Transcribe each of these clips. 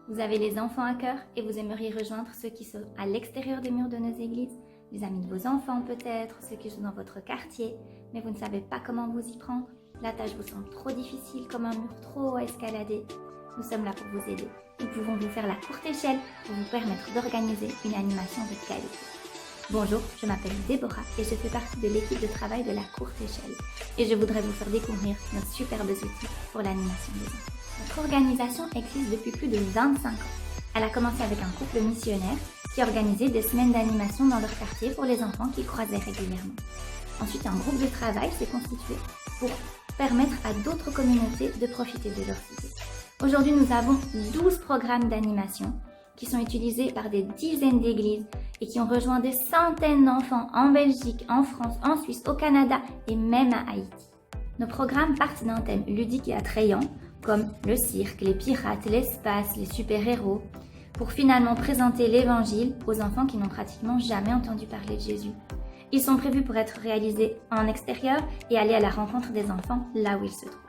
Vous avez les enfants à cœur et vous aimeriez rejoindre ceux qui sont à l'extérieur des murs de nos églises, les amis de vos enfants peut-être, ceux qui sont dans votre quartier, mais vous ne savez pas comment vous y prendre. La tâche vous semble trop difficile, comme un mur trop haut à escalader. Nous sommes là pour vous aider. Nous pouvons vous faire la courte échelle pour vous permettre d'organiser une animation de qualité. Bonjour, je m'appelle Déborah et je fais partie de l'équipe de travail de la courte échelle. Et je voudrais vous faire découvrir nos superbes outils pour l'animation des enfants. Notre organisation existe depuis plus de 25 ans. Elle a commencé avec un couple missionnaire qui organisait des semaines d'animation dans leur quartier pour les enfants qu'ils croisaient régulièrement. Ensuite, un groupe de travail s'est constitué pour permettre à d'autres communautés de profiter de leur cité. Aujourd'hui, nous avons 12 programmes d'animation qui sont utilisés par des dizaines d'églises et qui ont rejoint des centaines d'enfants en Belgique, en France, en Suisse, au Canada et même à Haïti. Nos programmes partent d'un thème ludique et attrayant, comme le cirque, les pirates, l'espace, les super-héros, pour finalement présenter l'évangile aux enfants qui n'ont pratiquement jamais entendu parler de Jésus. Ils sont prévus pour être réalisés en extérieur et aller à la rencontre des enfants là où ils se trouvent.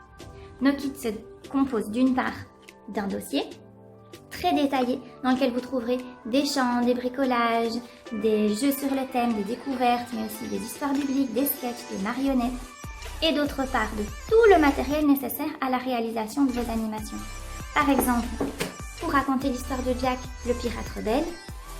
Nos kits se composent d'une part d'un dossier très détaillé dans lequel vous trouverez des chants, des bricolages, des jeux sur le thème, des découvertes, mais aussi des histoires bibliques, des sketchs, des marionnettes, et d'autre part de tout le matériel nécessaire à la réalisation de vos animations. Par exemple, pour raconter l'histoire de Jack, le pirate rebelle,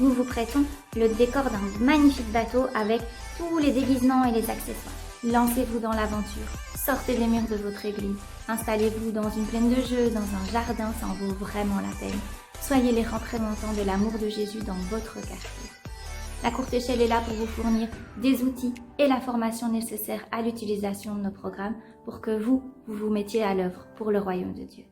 nous vous prêtons le décor d'un magnifique bateau avec tous les déguisements et les accessoires. Lancez-vous dans l'aventure, sortez des murs de votre église, installez-vous dans une plaine de jeux, dans un jardin, ça en vaut vraiment la peine. Soyez les représentants de l'amour de Jésus dans votre quartier. La courte échelle est là pour vous fournir des outils et la formation nécessaire à l'utilisation de nos programmes pour que vous vous mettiez à l'œuvre pour le royaume de Dieu.